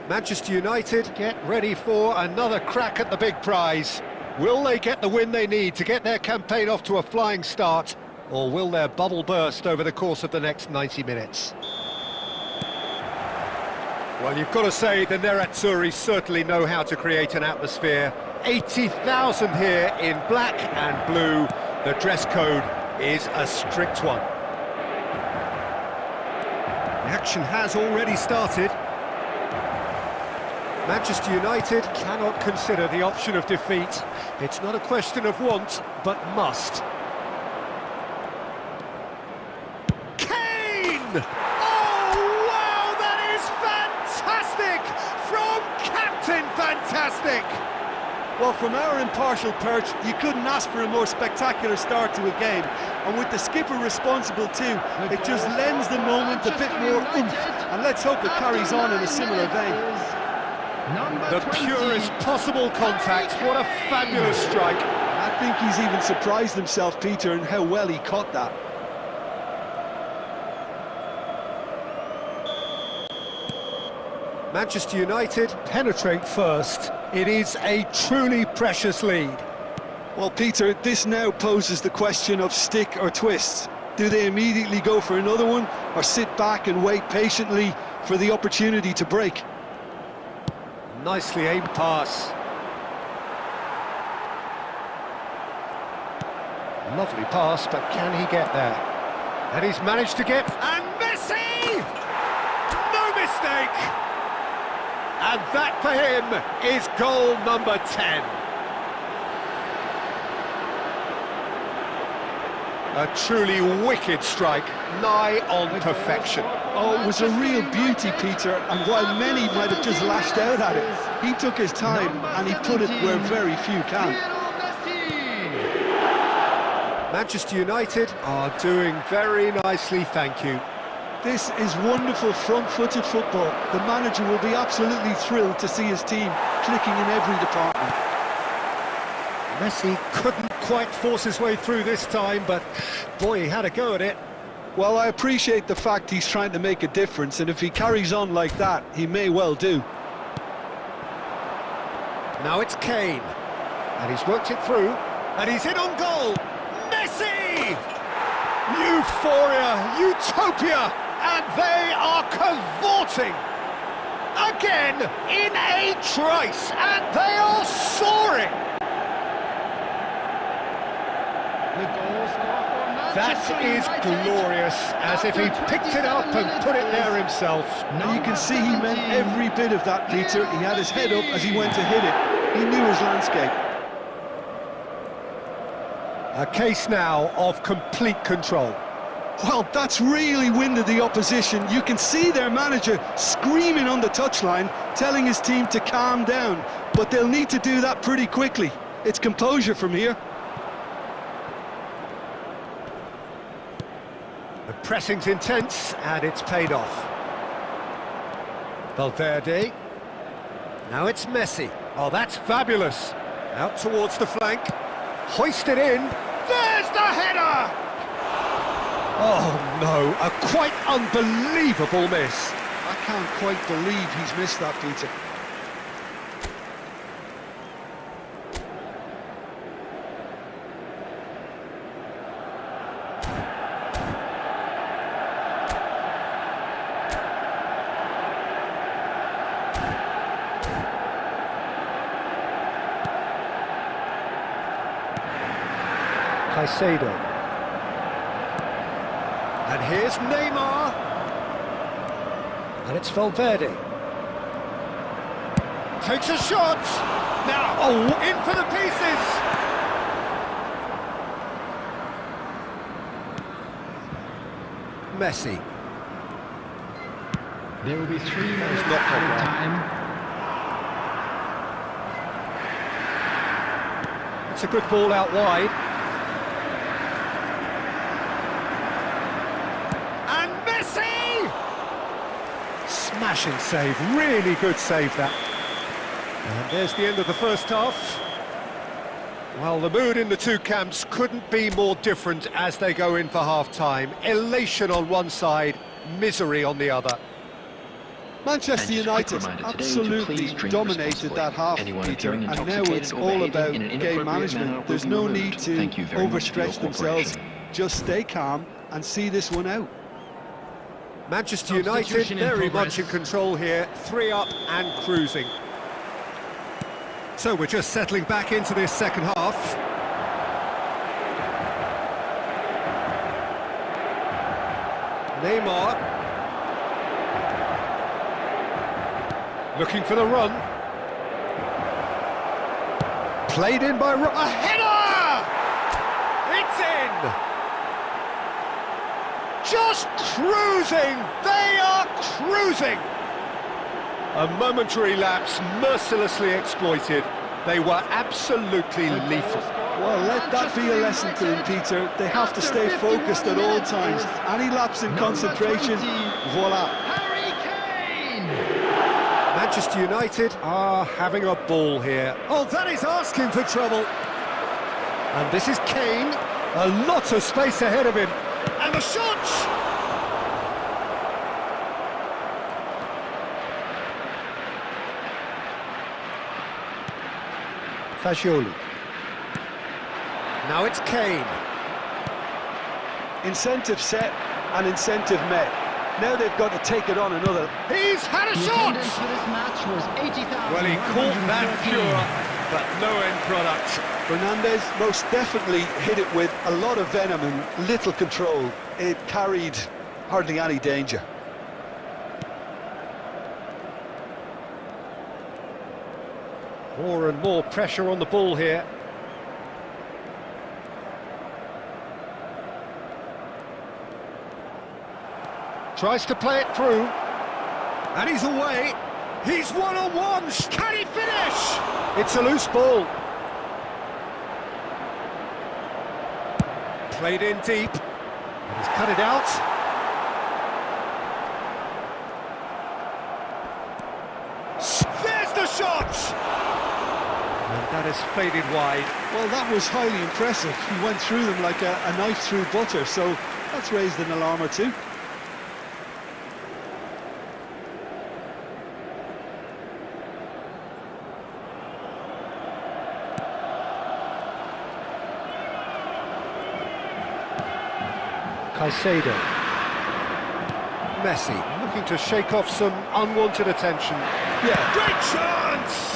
Manchester United get ready for another crack at the big prize. Will they get the win they need to get their campaign off to a flying start, or will their bubble burst over the course of the next 90 minutes? Well, you've got to say the Nerazzurri certainly know how to create an atmosphere. 80,000 here in black and blue. The dress code is a strict one. The action has already started. Manchester United cannot consider the option of defeat. It's not a question of want, but must. Kane! Oh, wow, that is fantastic! From Captain Fantastic! Well, from our impartial perch, you couldn't ask for a more spectacular start to a game. And with the skipper responsible too, it just lends the moment a bit more oomph. And let's hope it carries on in a similar vein. The purest possible contact, what a fabulous strike. I think he's even surprised himself, Peter, in how well he caught that. Manchester United penetrate first. It is a truly precious lead. Well, Peter, this now poses the question of stick or twist. Do they immediately go for another one, or sit back and wait patiently for the opportunity to break? Nicely aimed pass. Lovely pass, but can he get there? And he's managed to get... And Messi! No mistake! And that for him is goal number 10. A truly wicked strike, nigh on perfection. Oh, it was a real beauty, Peter, and while many might have just lashed out at it, he took his time and he put it where very few can. Manchester United are doing very nicely, thank you. This is wonderful front-footed football. The manager will be absolutely thrilled to see his team clicking in every department. Messi couldn't quite force his way through this time, but boy, he had a go at it. Well, I appreciate the fact he's trying to make a difference, and if he carries on like that, he may well do. Now it's Kane, and he's worked it through, and he's in on goal. Messi! Euphoria, utopia, and they are cavorting again in a trice, and they are soaring. That is glorious, as if he picked it up and put it there himself. And you can see he meant every bit of that, Peter. He had his head up as he went to hit it. He knew his landscape. A case now of complete control. Well, that's really winded the opposition. You can see their manager screaming on the touchline, telling his team to calm down. But they'll need to do that pretty quickly. It's composure from here. The pressing's intense, and it's paid off. Valverde. Now it's Messi. Oh, that's fabulous. Out towards the flank. Hoisted in. There's the header! Oh, no, a quite unbelievable miss. I can't quite believe he's missed that, Peter. Caicedo. And here's Neymar. And it's Valverde. Takes a shot. Now, oh, in for the pieces. Messi. There will be 3 minutes not added time. It's a good ball out wide. Smashing save, really good save that. And there's the end of the first half. Well, the mood in the two camps couldn't be more different as they go in for half-time. Elation on one side, misery on the other. Manchester United absolutely dominated that half, Peter, and now it's all about game management. There's no need to overstretch themselves. Just stay calm and see this one out. Manchester United very much in control here, 3 up and cruising. So we're just settling back into this second half. Neymar. Looking for the run. Played in by... A header! It's in! Just cruising! They are cruising! A momentary lapse mercilessly exploited. They were absolutely lethal. Well, let that be a lesson to them, Peter. They have to stay focused at all times. Any lapse in concentration, voila. Manchester United are having a ball here. Oh, that is asking for trouble. And this is Kane. A lot of space ahead of him. And the shot! Fagioli. Now it's Kane. Incentive set and incentive met. Now they've got to take it on another. He's had a shot! Well, he caught that pure, but no end product. Fernandez most definitely hit it with a lot of venom and little control. It carried hardly any danger. More and more pressure on the ball here. Tries to play it through. And he's away. He's one-on-one. Can he finish? It's a loose ball. Played in deep. He's cut it out. There's the shot! And that has faded wide. Well, that was highly impressive. He went through them like a knife through butter, so that's raised an alarm or two. Caicedo. Messi looking to shake off some unwanted attention. Yeah. Great chance!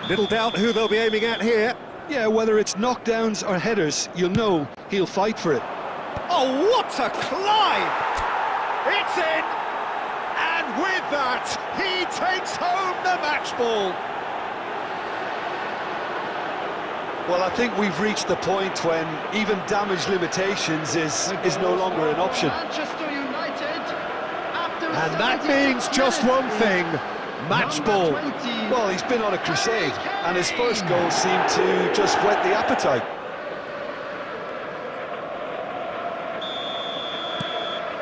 Little doubt who they'll be aiming at here. Yeah, whether it's knockdowns or headers, you'll know he'll fight for it. Oh, what a climb! It's in! And with that, he takes home the match ball. Well, I think we've reached the point when even damage limitations is no longer an option. Manchester United, after And that 76 means just one minutes, thing, match number ball. 20. Well, he's been on a crusade, and his first goal seemed to just whet the appetite.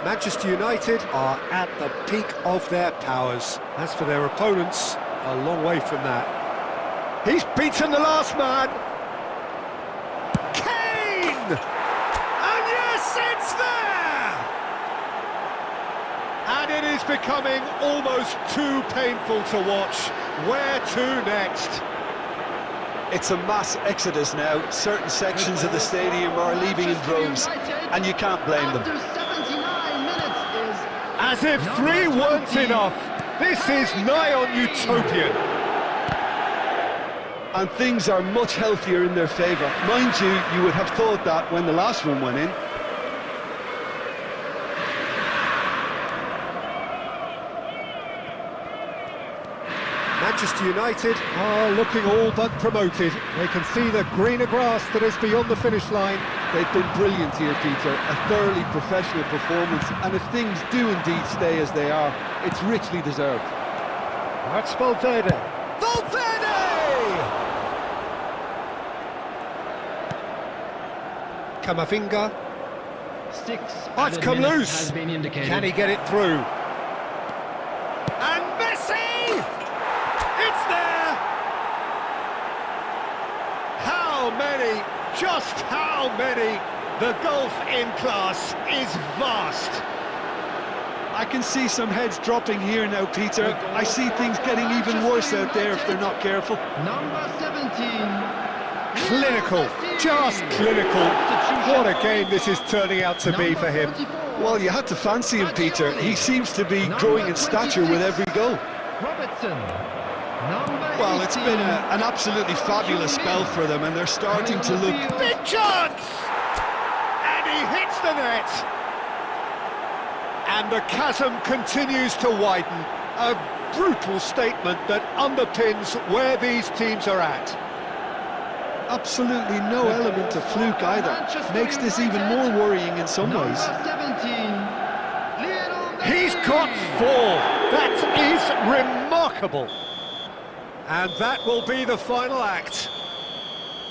Manchester United are at the peak of their powers. As for their opponents, a long way from that. He's beaten the last man. Kane! And yes, it's there! And it is becoming almost too painful to watch. Where to next? It's a mass exodus now. Certain sections of the stadium are leaving in droves, and you can't blame them. After 79 minutes is As if number 3 weren't 20. enough. This is nigh on utopian. And things are much healthier in their favour. Mind you, you would have thought that when the last one went in. Manchester United are looking all but promoted. They can see the greener grass that is beyond the finish line. They've been brilliant here, Peter. A thoroughly professional performance, and if things do indeed stay as they are, it's richly deserved. That's Valverde. Valverde! Camavinga. 6 Oh, it's added come minutes loose. has been indicated. Can he get it through? And Messi! It's there! How many? Just how many? The gulf in class is vast. I can see some heads dropping here now, Peter. I see things getting even worse out there if they're not careful. Number 17. Clinical, just clinical. What a game this is turning out to be for him. Well, you had to fancy him, Peter. He seems to be growing in stature with every goal. Robertson. Number Well, it's 18. been an absolutely fabulous spell for them, and they're starting to look... Big chance! And he hits the net. And the chasm continues to widen. A brutal statement that underpins where these teams are at. Absolutely no element of fluke either. Makes this even more worrying in some Number ways. 17. Lionel He's Messi. got 4. That is remarkable. And that will be the final act.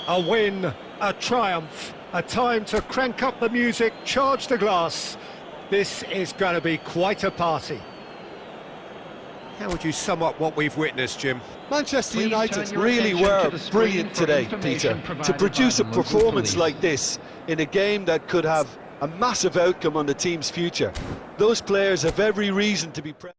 A win, a triumph, a time to crank up the music, charge the glass. This is going to be quite a party. How would you sum up what we've witnessed, Jim? Manchester Please United turn your really attention were to the screen brilliant for today, information Peter. To provided produce by a the local performance police. like this in a game that could have a massive outcome on the team's future. Those players have every reason to be proud.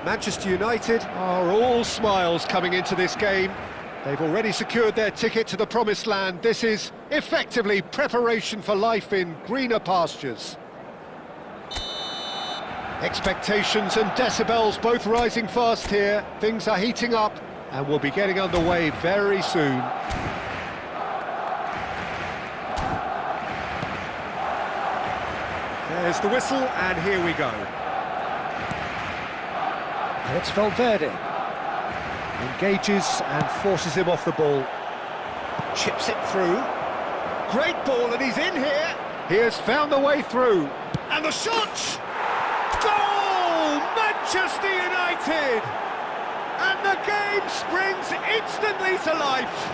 Manchester United are all smiles coming into this game. They've already secured their ticket to the promised land. This is effectively preparation for life in greener pastures. Expectations and decibels both rising fast here. Things are heating up and we'll be getting underway very soon. There's the whistle, and here we go. And it's Valverde. Engages and forces him off the ball. Chips it through. Great ball, and he's in here. He has found the way through. And the shot! Goal! Manchester United! And the game springs instantly to life.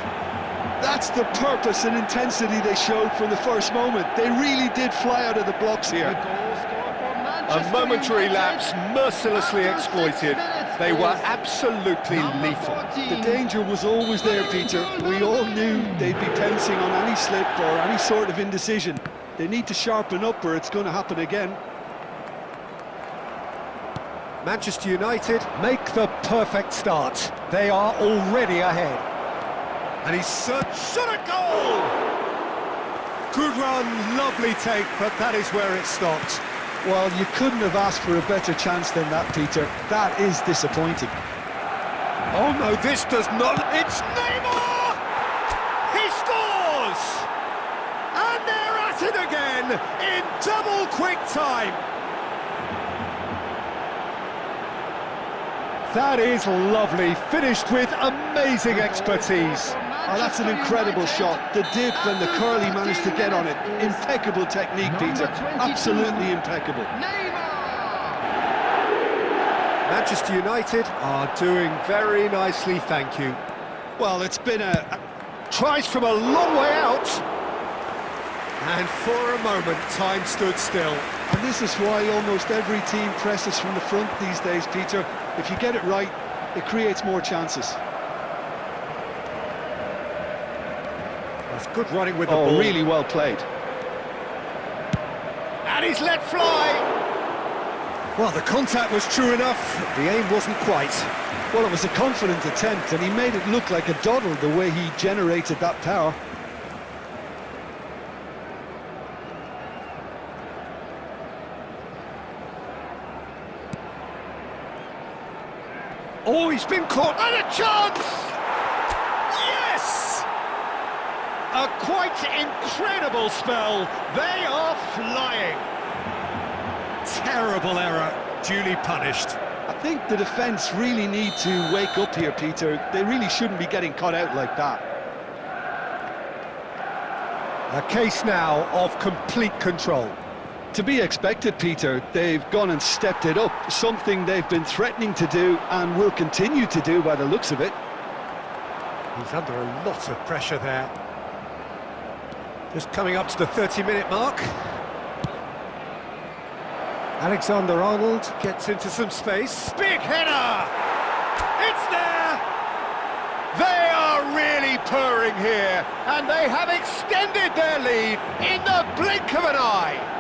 That's the purpose and intensity they showed from the first moment. They really did fly out of the blocks here. A momentary lapse mercilessly exploited. They were absolutely lethal. The danger was always there, Peter. We all knew they'd be pouncing on any slip or any sort of indecision. They need to sharpen up or it's going to happen again. Manchester United make the perfect start. They are already ahead. And he's shot a goal! Good run, lovely take, but that is where it stopped. Well, you couldn't have asked for a better chance than that, Peter. That is disappointing. Oh no, this does not... It's Neymar! He scores! And they're at it again in double quick time. That is lovely, finished with amazing expertise. Oh, that's an incredible shot. The dip and the curl he managed to get on it. Impeccable technique, Peter. Absolutely impeccable. Manchester United are doing very nicely, thank you. Well, it's been a... Tries from a long way out. And for a moment, time stood still. And this is why almost every team presses from the front these days, Peter. If you get it right, it creates more chances. That's good running with the ball. Really well played. And he's let fly. Well, the contact was true enough. The aim wasn't quite. Well, it was a confident attempt, and he made it look like a doddle the way he generated that power. Oh, he's been caught, and a chance! Yes! A quite incredible spell. They are flying. Terrible error, duly punished. I think the defence really need to wake up here, Peter. They really shouldn't be getting caught out like that. A case now of complete control. To be expected, Peter. They've gone and stepped it up, something they've been threatening to do and will continue to do by the looks of it. He's under a lot of pressure there. Just coming up to the 30-minute mark. Alexander-Arnold gets into some space. Big header! It's there! They are really purring here, and they have extended their lead in the blink of an eye.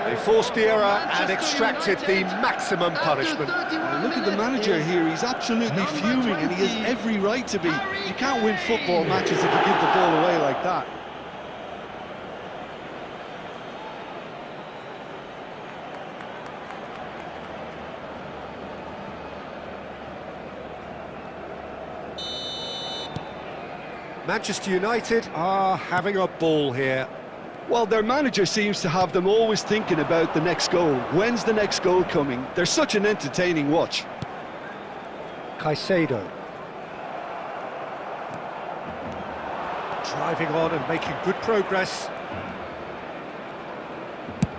They forced the error and extracted the maximum punishment. Look at the manager here, he's absolutely fuming and he has every right to be. You can't win football matches if you give the ball away like that. Manchester United are having a ball here. Well, their manager seems to have them always thinking about the next goal. When's the next goal coming? They're such an entertaining watch. Caicedo. Driving on and making good progress.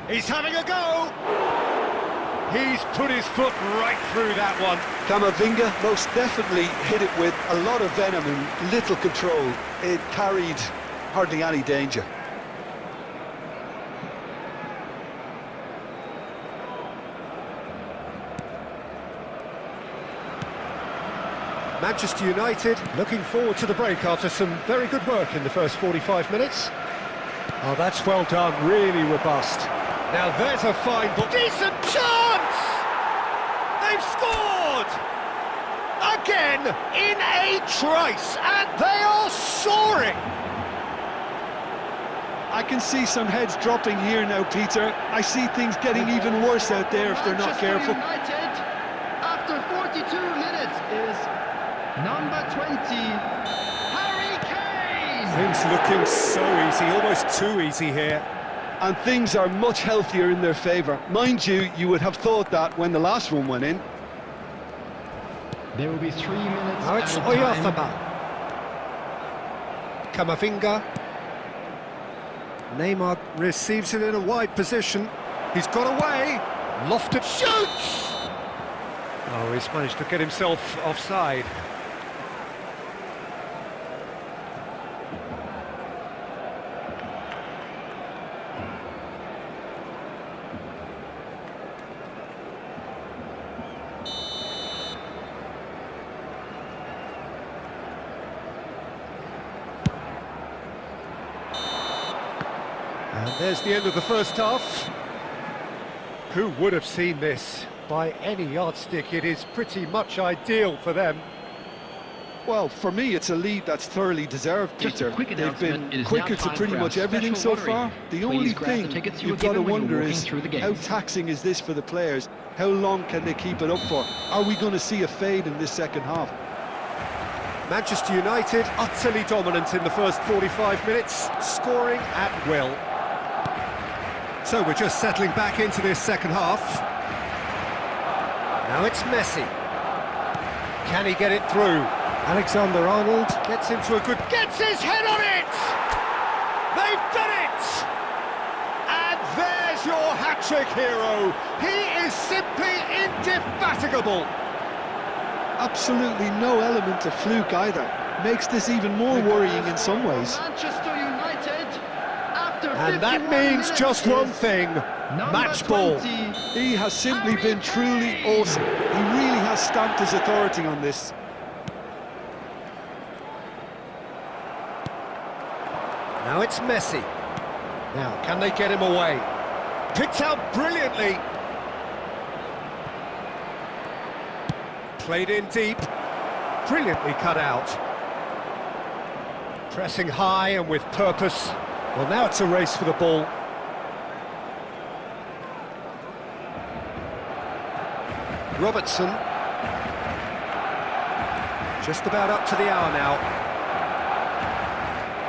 He's having a go! He's put his foot right through that one. Camavinga most definitely hit it with a lot of venom and little control. It carried hardly any danger. Manchester United looking forward to the break after some very good work in the first 45 minutes. Oh, that's well done, really robust. Now there's a fine ball. Decent chance! They've scored! Again, in a trice, and they are soaring! I can see some heads dropping here now, Peter. I see things getting even worse out there if they're not careful. United, after 42 minutes, is number 20, Harry Kane. Things looking so easy, almost too easy here. And things are much healthier in their favour. Mind you, you would have thought that when the last one went in. There will be 3 minutes Now it's added time. Oyarthama. Camavinga. Neymar receives it in a wide position. He's got away. Lofted shoots! Oh, he's managed to get himself offside. And there's the end of the first half. Who would have seen this? By any yardstick, it is pretty much ideal for them. Well, for me, it's a lead that's thoroughly deserved, Just a Peter. quick They've announcement, it been is quicker now to time pretty for much our everything special so lottery. far. The Please only grab the thing tickets you were you've got to given when you were wonder walking is through the how gates. taxing is this for the players? How long can they keep it up for? Are we going to see a fade in this second half? Manchester United utterly dominant in the first 45 minutes, scoring at will. So we're just settling back into this second half. Now it's Messi. Can he get it through? Alexander-Arnold gets into a good... Gets his head on it! They've done it! And there's your hat-trick hero. He is simply indefatigable. Absolutely no element of fluke either. Makes this even more worrying in some ways. Manchester United, after And that 51 means minutes, just one is thing, number match ball. 20, He has simply Harry been truly Kane. awesome. He really has stamped his authority on this. Now it's Messi. Now, can they get him away? Picked out brilliantly. Played in deep. Brilliantly cut out. Pressing high and with purpose. Well, now it's a race for the ball. Robertson. Just about up to the hour now.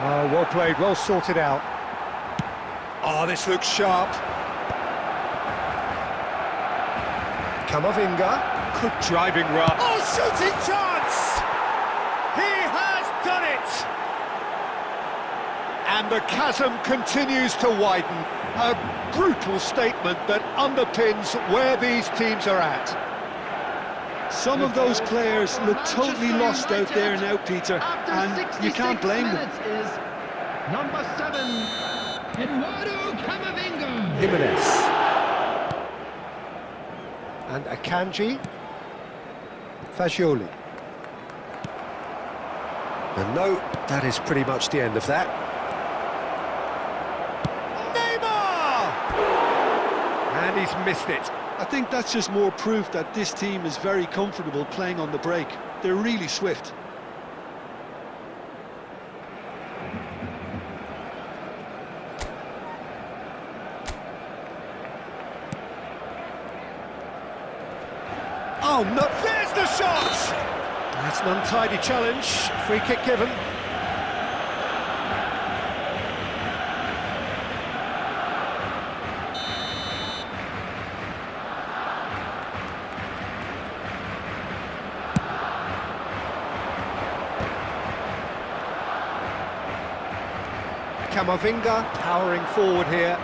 Oh, well played, well sorted out. Oh, this looks sharp. Camavinga. Good driving run. Oh, shooting chance! He has done it! And the chasm continues to widen. A brutal statement that underpins where these teams are at. Some of those players look totally lost out there now, Peter, and you can't blame them. Is number 7, Eduardo Camavinga. Jimenez. And Akanji. Fagioli. And no, that is pretty much the end of that. Neymar! And he's missed it. I think that's just more proof that this team is very comfortable playing on the break. They're really swift. Oh, no, there's the shot! That's an untidy challenge. Free kick given. Camavinga powering forward here.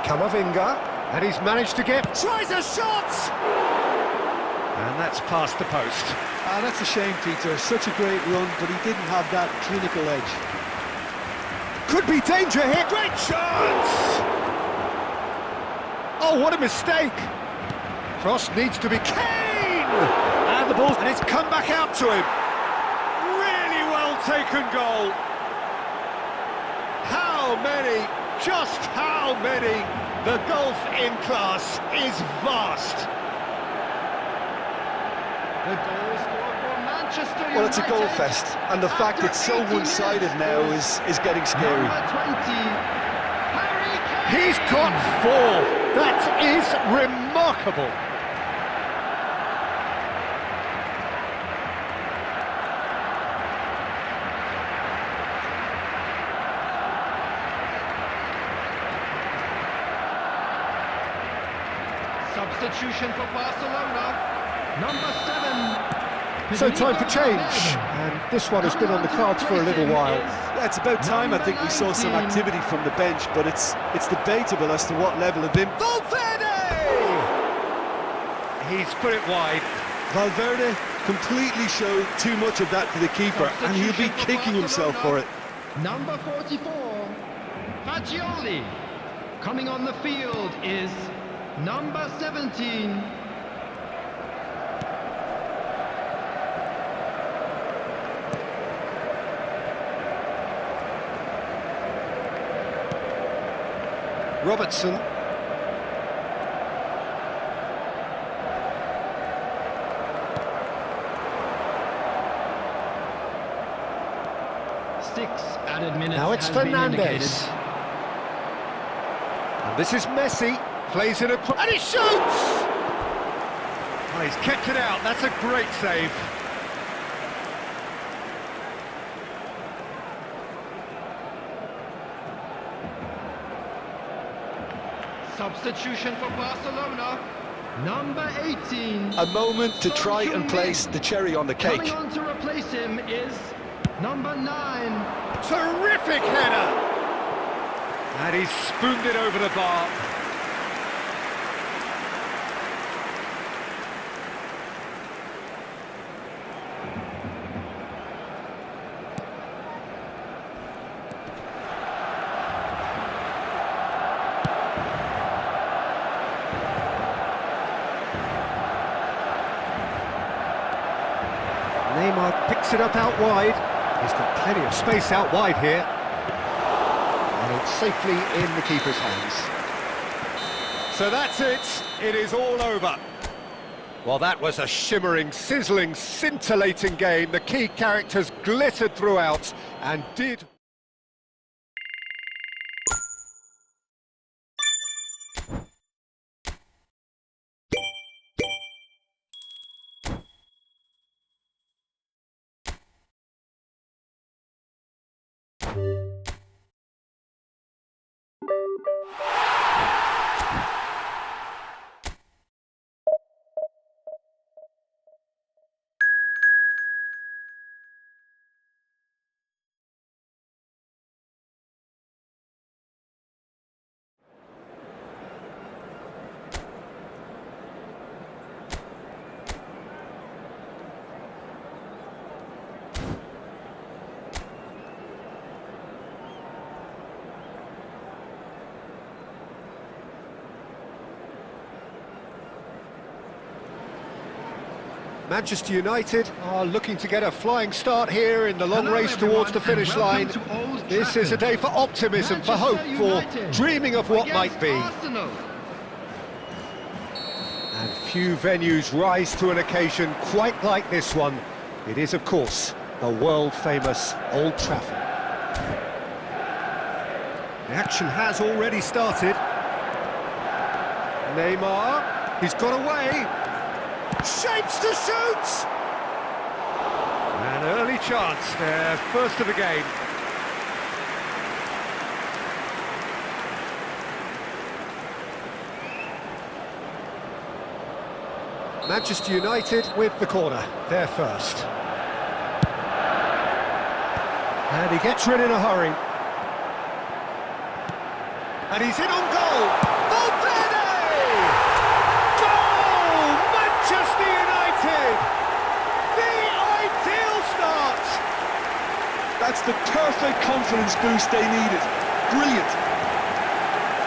Camavinga, and he's managed to get... Tries a shot! And that's past the post. Ah, that's a shame, Peter. Such a great run, but he didn't have that clinical edge. Could be danger here. Great chance! Oh, what a mistake! Cross needs to be Kane! And the ball, and it's come back out to him. Really well taken goal. How many Just how many? The golf in class is vast. The goal scored for Manchester United. Well, it's a goal fest, and the fact it's so one-sided now is getting scary. Number 20, Harry Kane. He's got 4. That is remarkable. Substitution for Barcelona. Number 7. So time for change, and this one has been on the cards for a little while. Yeah, it's about time. I think we saw some activity from the bench, but it's debatable as to what level of impact. Valverde! He's put it wide. Valverde completely showed too much of that to the keeper, and he'll be kicking himself for it. Number 44, Fagioli. Coming on the field is number 17. Robertson. Six added minutes. Now it's has been Fernandes. And this is Messi. Plays it across. And he shoots! Oh, he's kept it out. That's a great save. Substitution for Barcelona. Number 18. A moment to try and place the cherry on the cake. Coming on to replace him is number 9. Terrific header! And he's spooned it over the bar. Neymar picks it up out wide. He's got plenty of space out wide here. And it's safely in the keeper's hands. So that's it. It is all over. Well, that was a shimmering, sizzling, scintillating game. The key characters glittered throughout and did... Manchester United are looking to get a flying start here in the long race towards the finish line. This is a day for optimism, for hope, for dreaming of what might be. And few venues rise to an occasion quite like this one. It is, of course, the world-famous Old Trafford. The action has already started. Neymar, he's got away. Shapes to shoot! An early chance there, first of the game. Manchester United with the corner, they're first. And he gets rid in a hurry. And he's in on goal! Valverde! Manchester United! The ideal start! That's the perfect confidence boost they needed. Brilliant.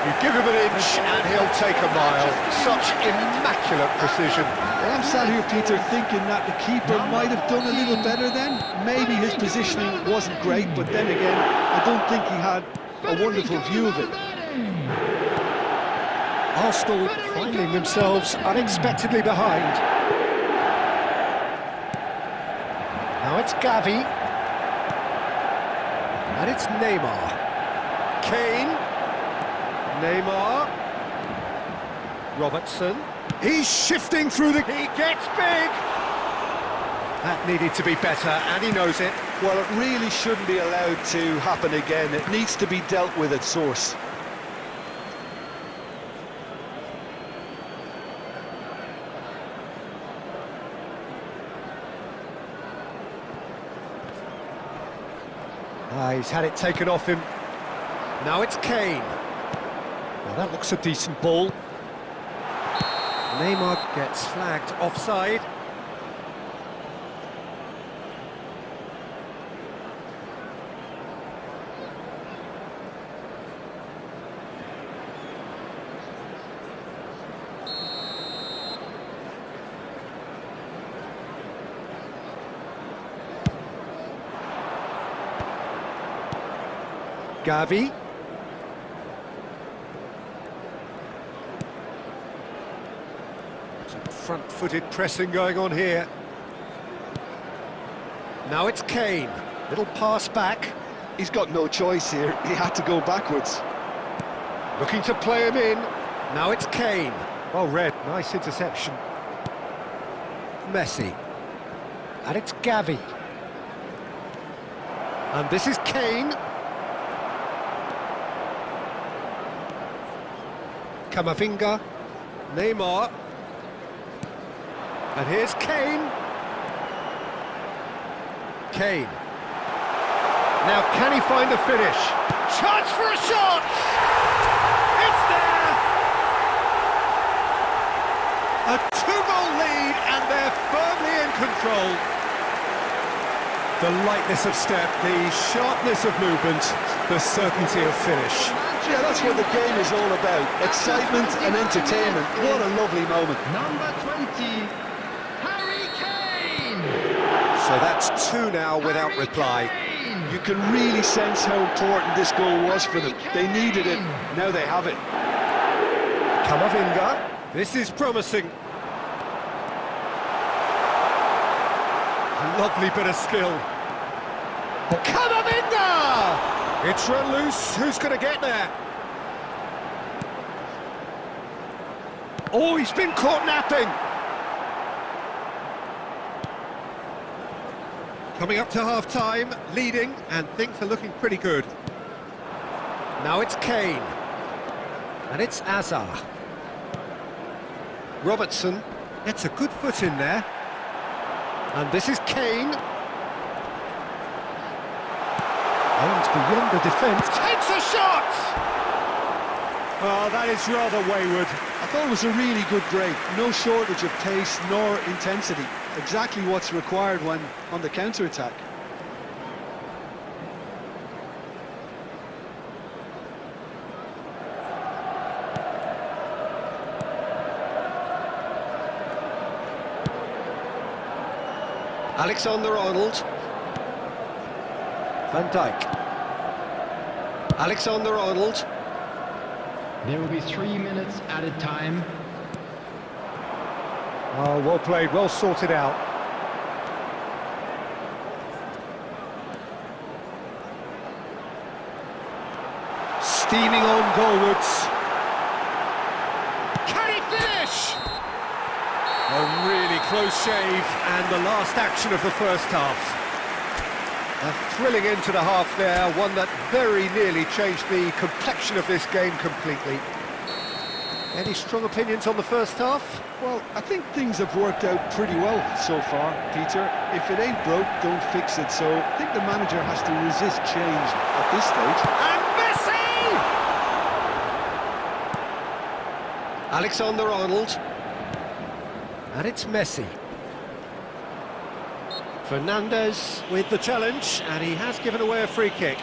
You give him an inch and he'll take a mile. Such immaculate precision. Well, I'm sat here, Peter, thinking that the keeper might have done a little better then. Maybe his positioning wasn't great, but then again, I don't think he had a wonderful view of it. Arsenal finding themselves unexpectedly behind. Now it's Gavi. And it's Neymar. Kane. Neymar. Robertson. He's shifting through the... He gets big! That needed to be better, and he knows it. Well, it really shouldn't be allowed to happen again. It needs to be dealt with at source. He's had it taken off him. Now it's Kane. Well, that looks a decent ball. Neymar gets flagged offside. Gavi. Some front-footed pressing going on here. Now it's Kane. Little pass back. He's got no choice here. He had to go backwards. Looking to play him in. Now it's Kane. Well read. Nice interception. Messi. And it's Gavi. And this is Kane. Camavinga, Neymar, and here's Kane. Kane. Now can he find the finish? Chance for a shot! It's there! A 2-goal lead and they're firmly in control. The lightness of step, the sharpness of movement, the certainty of finish. Yeah, that's what the game is all about. Excitement and entertainment. What a lovely moment. Number 20, Harry Kane. So that's 2 now without reply. You can really sense how important this goal was for them. They needed it. Now they have it. Camavinga. This is promising. A lovely bit of skill. Camavinga! It's run loose. Who's going to get there? Oh, he's been caught napping. Coming up to half-time, leading, and things are looking pretty good. Now it's Kane. And it's Azar. Robertson gets a good foot in there. And this is Kane. Aims beyond the defence. Takes a shot! Oh, that is rather wayward. I thought it was a really good break. No shortage of pace nor intensity. Exactly what's required when on the counter-attack. Alexander-Arnold. Van Dijk. Alexander-Arnold. There will be 3 minutes added time. Oh, well played, well sorted out. Steaming on goalwards. Can he finish? A really close shave, and the last action of the first half. A thrilling end to the half there, one that very nearly changed the complexion of this game completely. Any strong opinions on the first half? Well, I think things have worked out pretty well so far, Peter. If it ain't broke, don't fix it. So I think the manager has to resist change at this stage. And Messi! Alexander-Arnold. And it's Messi. Fernandez with the challenge, and he has given away a free kick.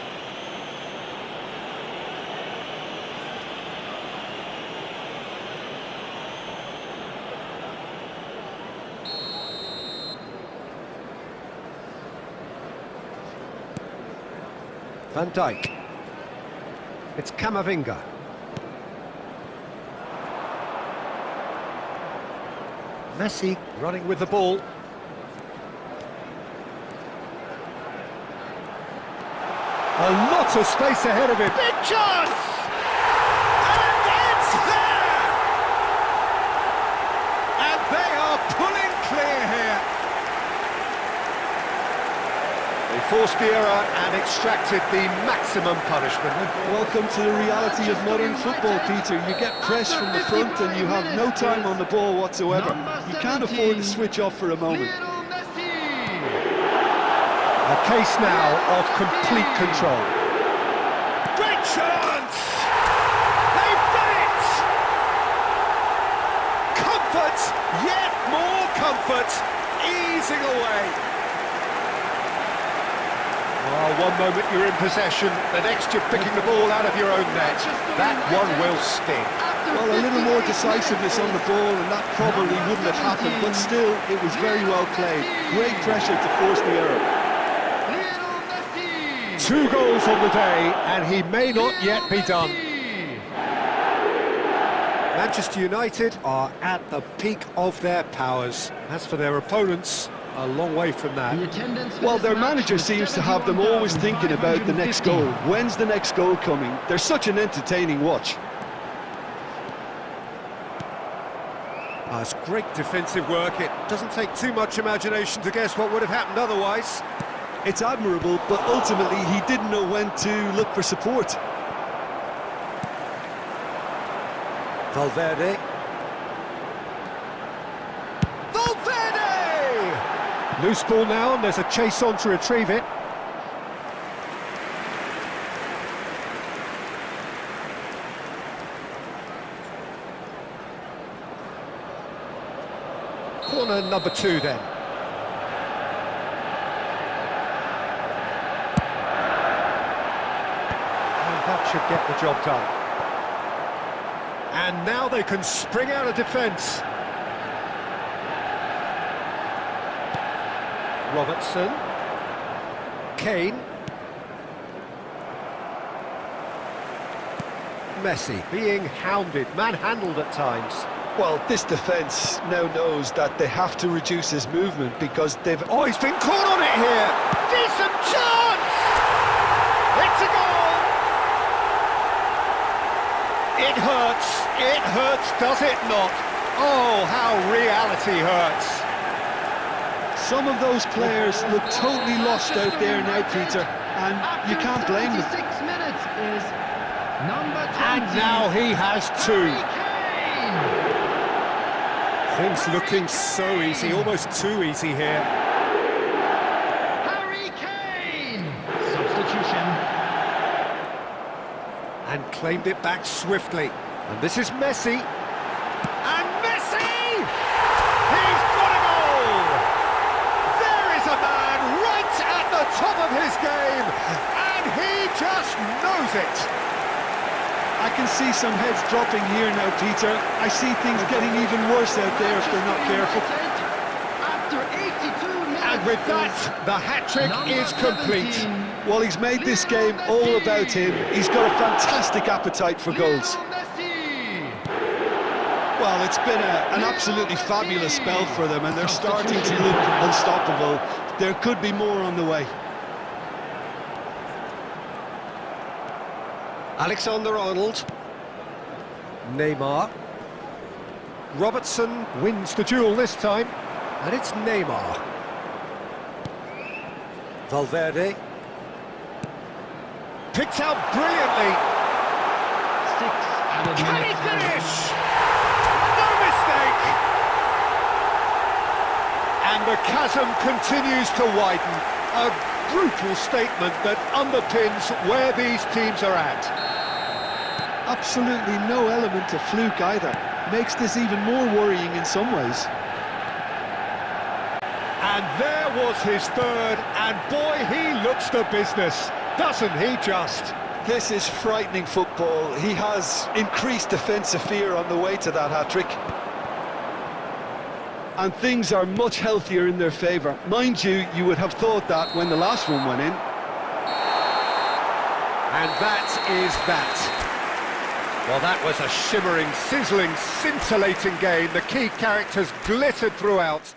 Van Dijk. It's Camavinga. Messi running with the ball. A lot of space ahead of him. Big chance! And it's there! And they are pulling clear here. They forced the error and extracted the maximum punishment. Welcome to the reality of modern football, Peter. You get pressed from the front and you have no time on the ball whatsoever. You can't afford to switch off for a moment. A case now of complete control. Great chance! They've done it! Comfort, yet more comfort, easing away. Well, one moment you're in possession, the next you're picking the ball out of your own net. That one will sting. Well, a little more decisiveness on the ball and that probably wouldn't have happened, but still, it was very well played. Great pressure to force the error. 2 goals on the day, and he may not yet be done. Manchester United are at the peak of their powers. As for their opponents, a long way from that. Well, their manager seems to have them always thinking about the next goal. When's the next goal coming? They're such an entertaining watch. It's great defensive work. It doesn't take too much imagination to guess what would have happened otherwise. It's admirable, but ultimately he didn't know when to look for support. Valverde. Valverde! Loose ball now, and there's a chase on to retrieve it. Corner number 2 then. That should get the job done. And now they can spring out of defence. Robertson. Kane. Messi being hounded, manhandled at times. Well, this defence now knows that they have to reduce his movement because they've... Oh, he's been caught on it here! Decent chance! It's a goal! It hurts, does it not? Oh, how reality hurts. Some of those players look totally lost out there now, Peter, and you can't blame them. 6 minutes is number 20. And now he has 2. Things looking so easy, almost too easy here. Harry Kane! Substitution. And claimed it back swiftly. And this is Messi. And Messi! He's got a goal! There is a man right at the top of his game, and he just knows it. I can see some heads dropping here now, Peter. I see things getting even worse out there if they're not careful. After 82 minutes. And with that, the hat-trick is complete. Well, he's made this game all about him. He's got a fantastic appetite for goals. Well, it's been an absolutely fabulous spell for them, and they're starting to look unstoppable. There could be more on the way. Alexander-Arnold. Neymar. Robertson wins the duel this time, and it's Neymar. Valverde. Picked out brilliantly. 6 added Can he minutes. finish? No mistake! And the chasm continues to widen. A brutal statement that underpins where these teams are at. Absolutely no element of fluke either. Makes this even more worrying in some ways. And there was his third, and boy, he looks the business, doesn't he just? This is frightening football. He has increased defensive fear on the way to that hat-trick. And things are much healthier in their favour. Mind you, you would have thought that when the last one went in. And that is that. Well, that was a shimmering, sizzling, scintillating game. The key characters glittered throughout.